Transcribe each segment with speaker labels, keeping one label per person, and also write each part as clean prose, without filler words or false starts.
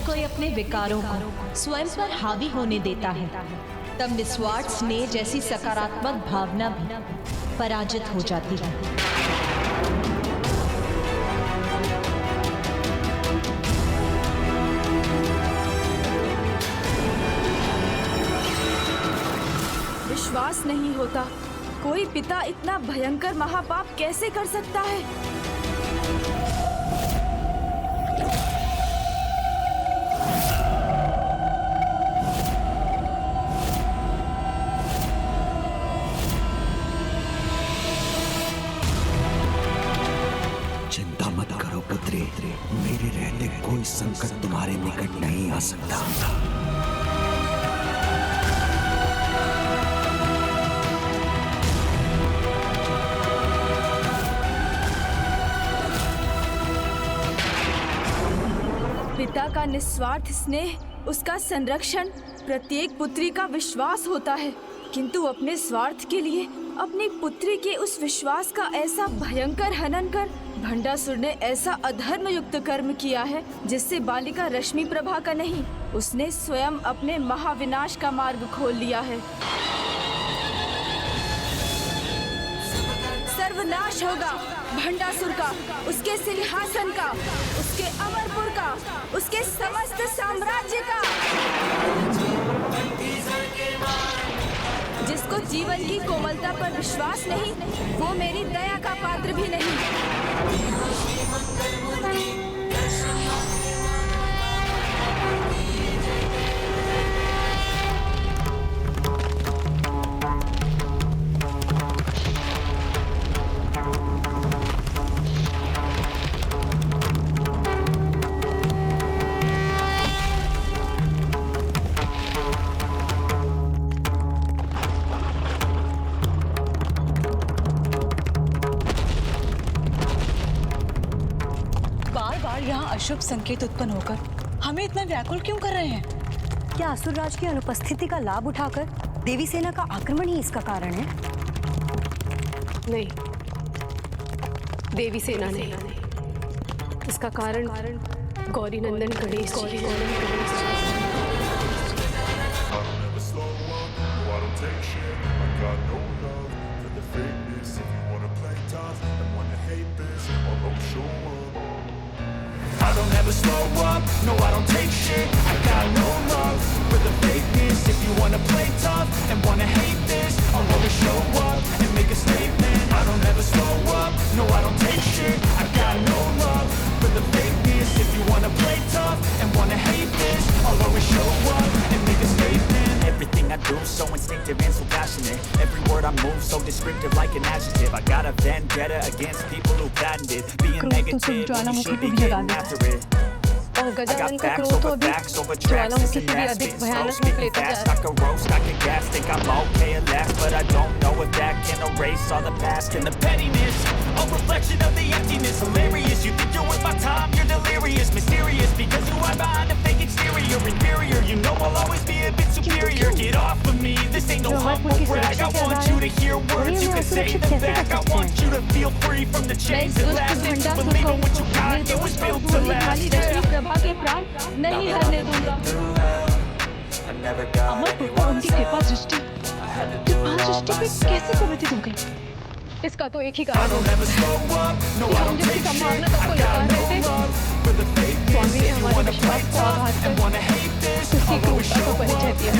Speaker 1: कोई अपने विकारों को स्वयं पर हावी होने देता है, तब निस्वार्थ स्नेह जैसी सकारात्मक भावना भी पराजित हो जाती है।
Speaker 2: विश्वास नहीं होता, कोई पिता इतना भयंकर महापाप कैसे कर सकता है?
Speaker 3: चिंता मत करो पुत्री, मेरे रहते कोई संकट तुम्हारे निकट नहीं आ सकता।
Speaker 2: पिता का निस्वार्थ स्नेह, उसका संरक्षण प्रत्येक पुत्री का विश्वास होता है, किंतु अपने स्वार्थ के लिए अपनी पुत्री के उस विश्वास का ऐसा भयंकर हनन कर भंडासुर ने ऐसा अधर्म युक्त कर्म किया है जिससे बालिका रश्मि प्रभा का नहीं, उसने स्वयं अपने महाविनाश का मार्ग खोल लिया है। सर्वनाश होगा भंडासुर का, उसके सिंहासन का, उसके अमरपुर का, उसके समस्त साम्राज्य का। जिसको जीवन की कोमलता पर विश्वास नहीं, वो मेरी दया का पात्र भी नहीं।
Speaker 4: अशुभ संकेत उत्पन्न होकर हमें इतना व्याकुल क्यों कर रहे हैं?
Speaker 5: क्या असुरराज की अनुपस्थिति का लाभ उठाकर देवी सेना का आक्रमण ही इसका कारण है?
Speaker 6: नहीं, देवी सेना नहीं, इसका कारण गौरी नंदन Ganesh ji.
Speaker 7: I don't ever slow up, no I don't take shit. I got no love for the fakeness. If you wanna play tough and wanna hate this, I'll always show up and make a statement. I don't ever slow up, no I don't take shit. I got no love for the fakeness. If you wanna play tough and wanna hate this, I'll always show up and make a statement. Everything I do so instinctive and so passionate. Every word I move so descriptive like an adjective. I got a vendetta against people who patented being negative when you should be getting after it.
Speaker 6: और
Speaker 7: I
Speaker 6: Gajanan
Speaker 7: got
Speaker 6: का
Speaker 7: facts
Speaker 6: क्रोध तो
Speaker 7: over
Speaker 6: अभी
Speaker 7: facts over tracks,
Speaker 6: Jwalamukhi
Speaker 7: this
Speaker 6: से
Speaker 7: and
Speaker 6: भी
Speaker 7: that.
Speaker 6: अधिक
Speaker 7: Spitting slow,
Speaker 6: भयानक
Speaker 7: speaking
Speaker 6: लेता जा
Speaker 7: fast,
Speaker 6: रहा
Speaker 7: I can roast, I can gas. Think I'm okay at last, but I don't know if that can erase all the past and the pettiness. A reflection of the emptiness, hilarious. You think you're worth my time, you're delirious, mysterious because you are behind a fake exterior, inferior. You know I'll always be a bit superior. Get off of me, this ain't no humble brag. I want you to hear words, you can say them back. I want you to feel free from the chains that lasted. To believe in what you got, it was built to last.
Speaker 6: रश्मि प्रभा के प्राण नहीं हरने दूंगा।
Speaker 4: अमरपुर पर उनकी कृपा दृष्टि पे कैसे प्रवृत्त हो गई?
Speaker 6: इसका तो एक ही कारण है कि हम जिसकी संभावना तक को लगा रहे थे, स्वामी ने हमारे विश्वास को आघात कर उसकी क्रूरता को परिचय दिया है।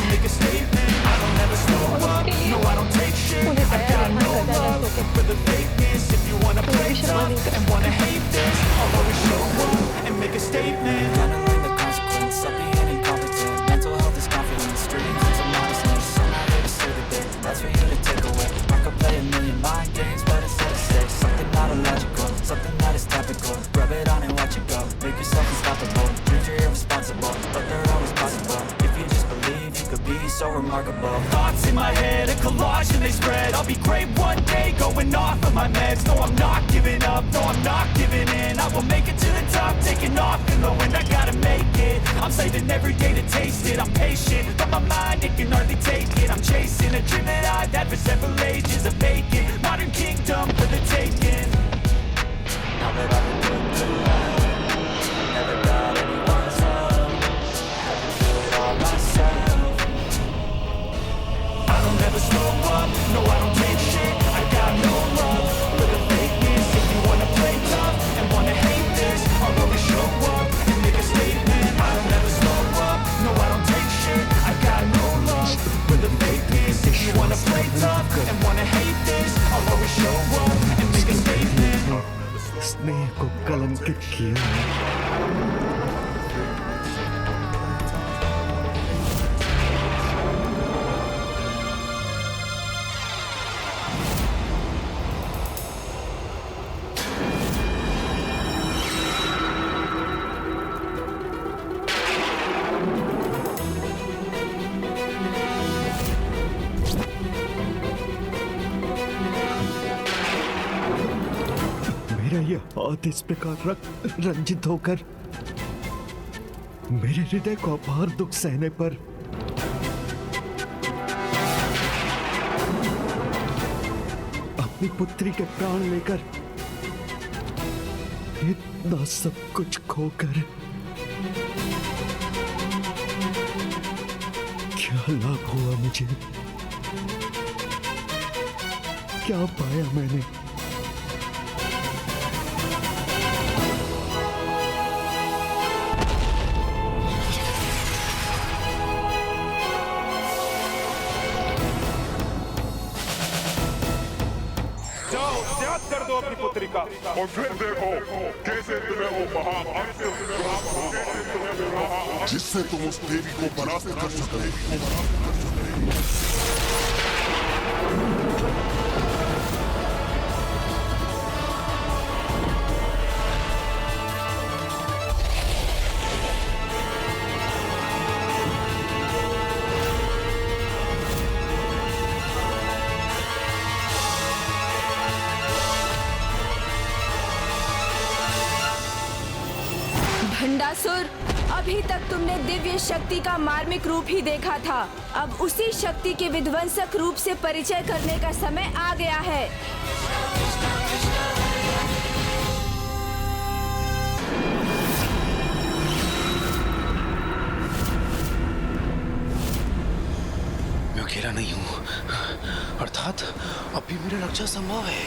Speaker 6: और उसके लिए उन्हें दया रहना गजानन को कोई भी क्षमा नहीं कर
Speaker 7: That's for you to take away. I could play a million mind games, but instead say something not illogical, something that is topical. Rub it on and watch it go. Make yourself unstoppable. Dreams are irresponsible, but they're always possible. If you just believe, you could be so remarkable. Thoughts in my head, a collage and they spread. I'll be great one day, going off of my meds. No, I'm not giving up, no, I'm not giving in. I will make it to the top, taking off in the wind. I gotta make it. I'm saving every day to taste it. I'm patient, but my mind, it can hardly take it. I'm chasing a dream that I've had for several ages. A vacant modern kingdom for the taking. Now that I've been put to life, never got anyone's love.
Speaker 3: पुरस्कृत किया है। मेरा ये हाथ इस प्रकार रंजित होकर मेरे हृदय को अपार दुख सहने पर अपनी पुत्री के प्राण लेकर इतना सब कुछ खोकर क्या लाभ हुआ मुझे? क्या पाया मैंने?
Speaker 8: कर दो अपनी पुत्री का
Speaker 9: और फिर देखो कैसे तुम्हें वो महाभाग्य जिससे तुम उस देवी को परास्त कर सकते।
Speaker 2: भंडासुर, अभी तक तुमने दिव्य शक्ति का मार्मिक रूप ही देखा था। अब उसी शक्ति के विध्वंसक रूप से परिचय करने का समय आ गया है।
Speaker 10: मैं अकेला नहीं हूँ, अर्थात अब भी मेरा रक्षा संभव है।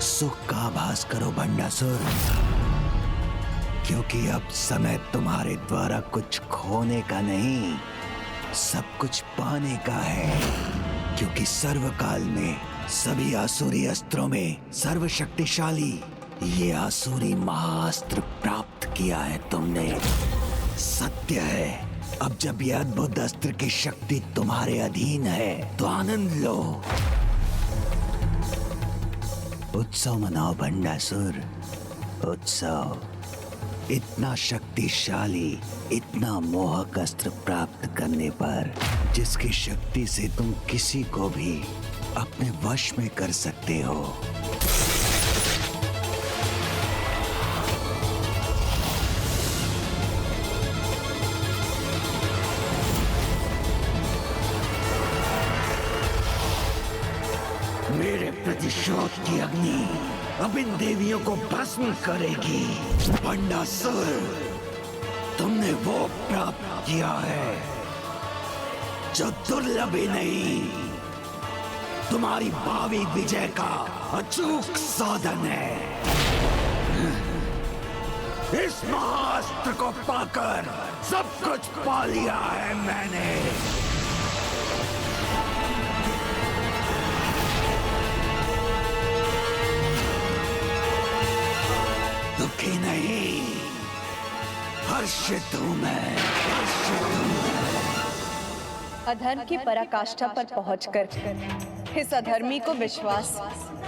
Speaker 3: सुख का आभास करो भंडासुर, क्योंकि अब समय तुम्हारे द्वारा कुछ खोने का नहीं, सब कुछ पाने का है। क्योंकि सर्वकाल में सभी आसुरी अस्त्रों में सर्वशक्तिशाली ये आसुरी महाअस्त्र प्राप्त किया है तुमने। सत्य है, अब जब ये अद्भुत अस्त्र की शक्ति तुम्हारे अधीन है तो आनंद लो, उत्सव मनाओ भंडासुर, उत्सव। इतना शक्तिशाली, इतना मोहक अस्त्र प्राप्त करने पर जिसकी शक्ति से तुम किसी को भी अपने वश में कर सकते हो। प्रतिशोध की अग्नि अब इन देवियों को भस्म करेगी। भंडासुर, तुमने वो प्राप्त किया है जो दुर्लभ ही नहीं, तुम्हारी भावी विजय का अचूक साधन है। इस महाअस्त्र को पाकर सब कुछ पा लिया है मैंने। दुखी नहीं, हर्षित हूं मैं, हर्षित हूं।
Speaker 11: अधर्म की पराकाष्ठा पर पहुंचकर इस अधर्मी को विश्वास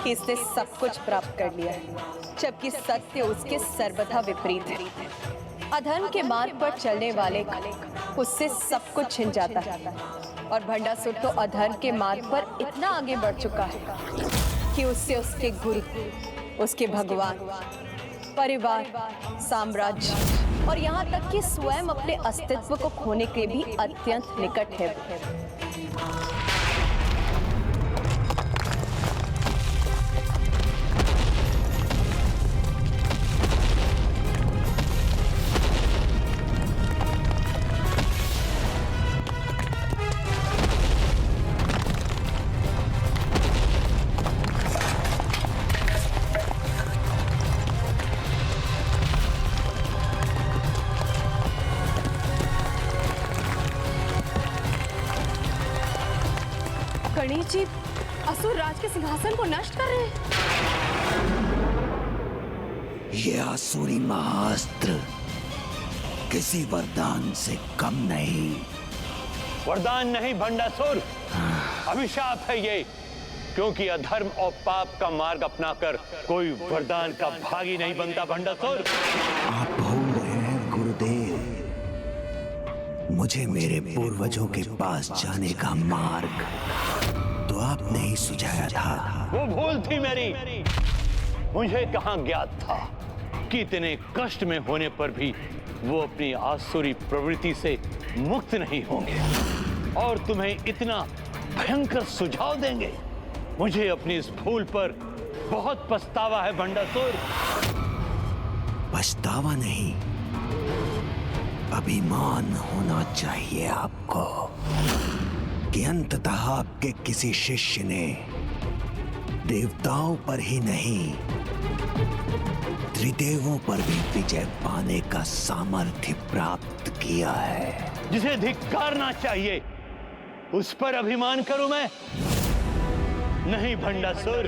Speaker 11: कि इसने सब कुछ प्राप्त कर लिया है, जबकि सत्य उसके सर्वथा विपरीत है। अधर्म के मार्ग पर चलने वाले उससे सब कुछ छिन जाता है, और भंडासुर तो अधर्म के मार्ग पर इतना आगे बढ़ चुका है कि उससे उसके गुरु, उसके भगवान, परिवार, साम्राज्य और यहाँ तक कि स्वयं अपने अस्तित्व को खोने के भी अत्यंत निकट है।
Speaker 6: गणेश जी असुर राज के सिंहासन को नष्ट कर रहे हैं।
Speaker 3: ये आसुरी महाअस्त्र किसी वरदान से कम नहीं।
Speaker 12: वरदान नहीं भंडासुर, अभिशाप है ये, क्योंकि अधर्म और पाप का मार्ग अपनाकर कोई वरदान का भागी नहीं बनता भंडासुर।
Speaker 3: आप भूल रहे हैं गुरुदेव, मुझे मेरे पूर्वजों के पास जाने का मार्ग तो आपने ही सुझाया था।
Speaker 12: वो भूल थी मेरी। मुझे कहाँ ज्ञात था कि इतने कष्ट में होने पर भी वो अपनी आसुरी प्रवृत्ति से मुक्त नहीं होंगे और तुम्हें इतना भयंकर सुझाव देंगे। मुझे अपनी इस भूल पर बहुत पछतावा है भंडासुर।
Speaker 3: पछतावा नहीं, अभिमान होना चाहिए आपको कि अंततः आपके किसी शिष्य ने देवताओं पर ही नहीं, त्रिदेवों पर भी विजय पाने का सामर्थ्य प्राप्त किया है।
Speaker 12: जिसे धिक्कारना चाहिए उस पर अभिमान करूं मैं? नहीं भंडासुर,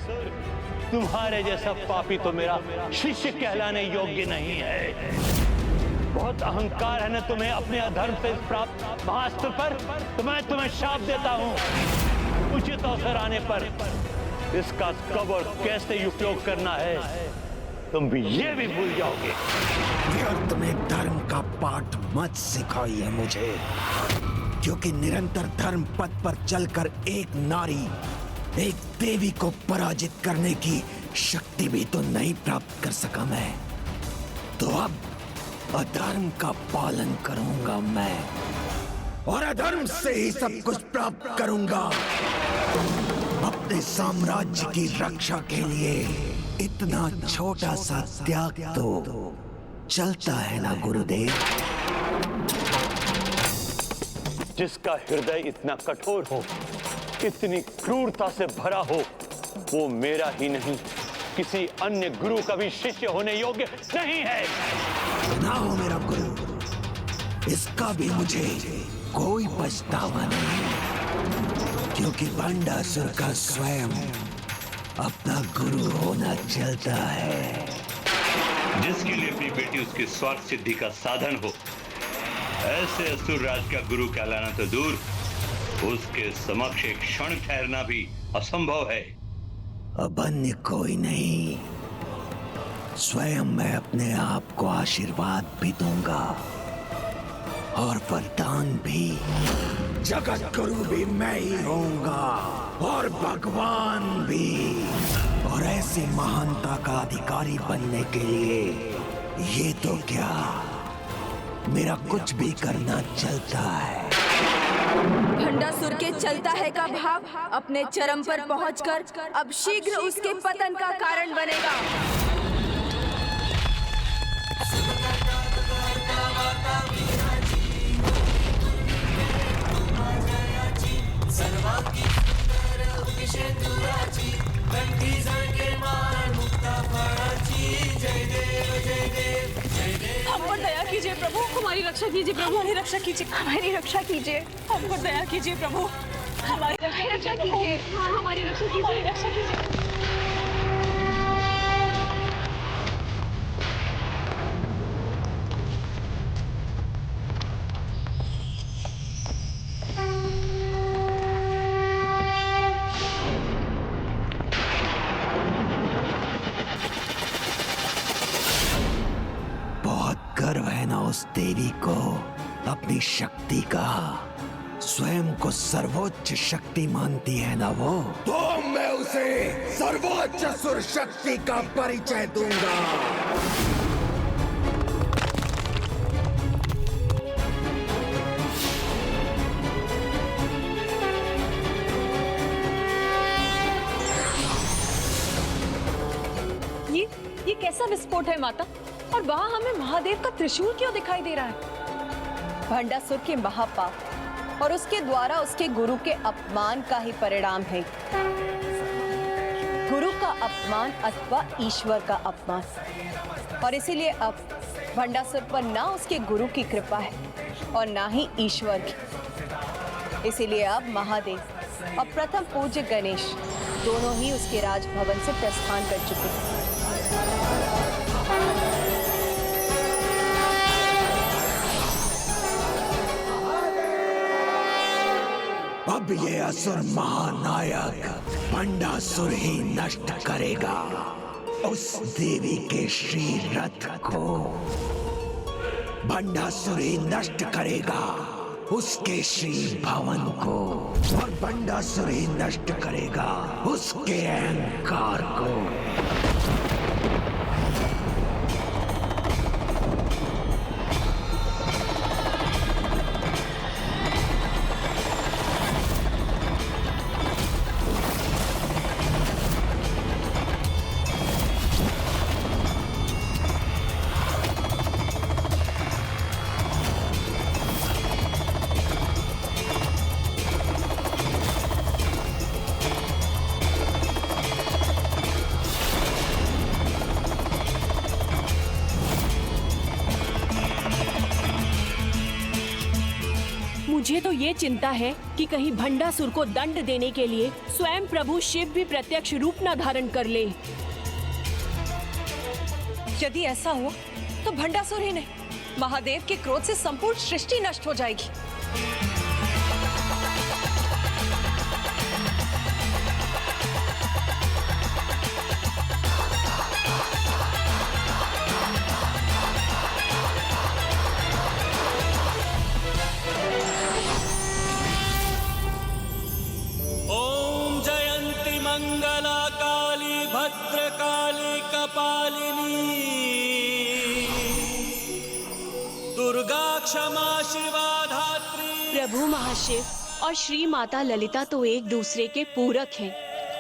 Speaker 12: तुम्हारे जैसा पापी तो मेरा शिष्य कहलाने योग्य नहीं है। बहुत अहंकार है ना तुम्हें अपने अधर्म से प्राप्त महाअस्त्र पर। तो मैं तुम्हें शाप देता हूं, उचित अवसर आने पर इसका कब और कैसे उपयोग करना है तुम भी ये भी भूल जाओगे।
Speaker 3: व्यर्थ में धर्म का पाठ मत सिखाइए मुझे, क्योंकि निरंतर धर्म पथ पर चलकर एक नारी, एक देवी को पराजित करने की शक्ति भी तो नहीं प्राप्त कर सका मैं। तो अब अधर्म का पालन करूंगा मैं, और अधर्म से ही सब कुछ प्राप्त करूंगा। अपने साम्राज्य की रक्षा के लिए इतना छोटा सा त्याग तो चलता है ना गुरुदेव।
Speaker 12: जिसका हृदय इतना कठोर हो, इतनी क्रूरता से भरा हो, वो मेरा ही नहीं किसी अन्य गुरु का भी शिष्य होने योग्य नहीं है।
Speaker 3: ना हो मेरा गुरु, इसका भी मुझे कोई पछतावा नहीं, क्योंकि भंडासुर का स्वयं अपना गुरु होना चलता है।
Speaker 13: जिसके लिए अपनी बेटी उसकी स्वार्थ सिद्धि का साधन हो, ऐसे असुर राज का गुरु कहलाना तो दूर, उसके समक्ष एक क्षण ठहरना भी असंभव है।
Speaker 3: अब अन्य कोई नहीं, स्वयं मैं अपने आप को आशीर्वाद भी दूंगा और वरदान भी। जगत गुरु भी मैं ही होऊंगा और भगवान भी, और ऐसी महानता का अधिकारी बनने के लिए ये तो क्या, मेरा कुछ भी करना चलता है।
Speaker 2: भंडासुर के चलता है का भाव अपने चरम पर पहुंचकर अब शीघ्र उसके पतन का कारण बनेगा।
Speaker 6: हम पर दया कीजिए प्रभु, हमारी रक्षा कीजिए प्रभु, हमारी रक्षा कीजिए, हमारी रक्षा कीजिए, हम पर दया कीजिए प्रभु, हमारी रक्षा कीजिए, हमारी रक्षा कीजिए, हमारी रक्षा कीजिए।
Speaker 3: गर्व है ना उस देवी को अपनी शक्ति का, स्वयं को सर्वोच्च शक्ति मानती है ना वो।
Speaker 14: तो मैं उसे सर्वोच्च असुर शक्ति का परिचय दूंगा।
Speaker 6: ये कैसा विस्फोट है माता? और वहाँ हमें महादेव का त्रिशूल क्यों दिखाई दे रहा है?
Speaker 11: भंडासुर के महापाप और उसके द्वारा उसके गुरु के अपमान का ही परिणाम है। गुरु का अपमान अथवा ईश्वर का अपमान, और इसीलिए अब भंडासुर पर ना उसके गुरु की कृपा है और ना ही ईश्वर की। इसीलिए अब महादेव और प्रथम पूज्य गणेश दोनों ही उसके राजभवन से प्रस्थान कर चुके हैं।
Speaker 3: अब ये असुर महानायक भंडासुर ही नष्ट करेगा उस देवी के श्री रथ को। भंडासुर ही नष्ट करेगा उसके श्री भवन को, और भंडासुर ही नष्ट करेगा उसके अहंकार को।
Speaker 15: मुझे तो ये चिंता है कि कहीं भंडासुर को दंड देने के लिए स्वयं प्रभु शिव भी प्रत्यक्ष रूप न धारण कर ले।
Speaker 6: यदि ऐसा हुआ तो भंडासुर ही नहीं, महादेव के क्रोध से संपूर्ण सृष्टि नष्ट हो जाएगी।
Speaker 16: मंगला काली भद्रकाली कपालिनी दुर्गा क्षमा शिवा धात्री।
Speaker 15: प्रभु महाशिव और श्री माता ललिता तो एक दूसरे के पूरक हैं,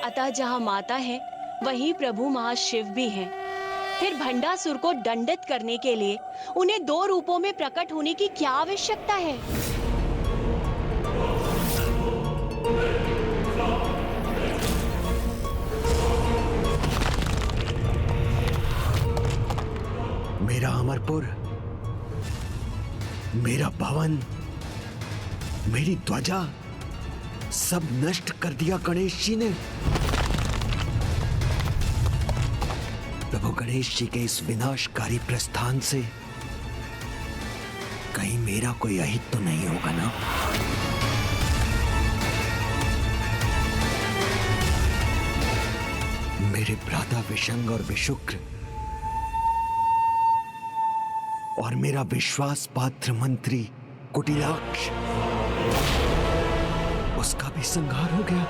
Speaker 15: अतः जहाँ माता है वहीं प्रभु महाशिव भी हैं। फिर भंडासुर को दंडित करने के लिए उन्हें दो रूपों में प्रकट होने की क्या आवश्यकता है?
Speaker 3: मेरा अमरपुर, मेरा भवन, मेरी ध्वजा सब नष्ट कर दिया गणेश जी ने। प्रभु गणेश जी के इस विनाशकारी प्रस्थान से कहीं मेरा कोई अहित तो नहीं होगा ना? मेरे भ्राता विशंग और विशुक्र और मेरा विश्वास पात्र मंत्री कुटिलाक्ष, उसका भी संहार हो गया।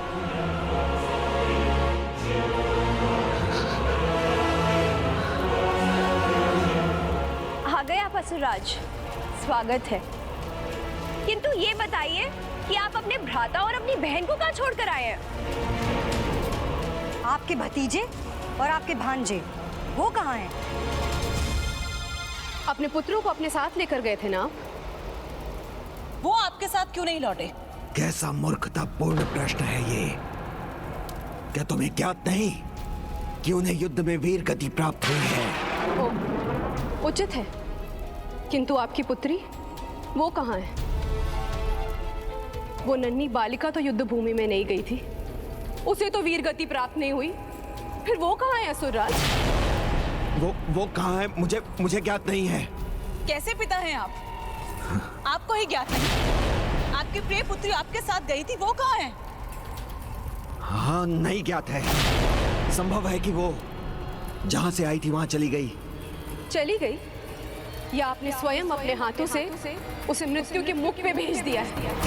Speaker 2: आ गए आप असुरराज, स्वागत है। किंतु ये बताइए कि आप अपने भ्राता और अपनी बहन को कहाँ छोड़कर आए हैं?
Speaker 5: आपके भतीजे और आपके भांजे वो कहाँ हैं?
Speaker 6: अपने पुत्रों को अपने साथ लेकर गए थे ना आप?
Speaker 17: वो आपके साथ क्यों नहीं लौटे?
Speaker 3: कैसा मूर्खतापूर्ण प्रश्न है ये। क्या तुम्हें ज्ञात नहीं कि उन्हें युद्ध में वीर गति प्राप्त हुई है?
Speaker 6: उचित है, किंतु आपकी पुत्री वो कहाँ है? वो नन्ही बालिका तो युद्ध भूमि में नहीं गई थी, उसे तो वीर गति प्राप्त नहीं हुई, फिर वो कहाँ है असुरराज?
Speaker 3: वो कहाँ है मुझे ज्ञात नहीं है।
Speaker 17: कैसे पिता हैं आप? आपको ही ज्ञात नहीं? आपकी प्रिय पुत्री आपके साथ गई थी, वो कहाँ है?
Speaker 3: हाँ, नहीं ज्ञात है। संभव है कि वो जहाँ से आई थी वहाँ चली गई।
Speaker 6: चली गई या आपने स्वयं अपने हाथों से उसे मृत्यु के मुख पे भेज दिया है?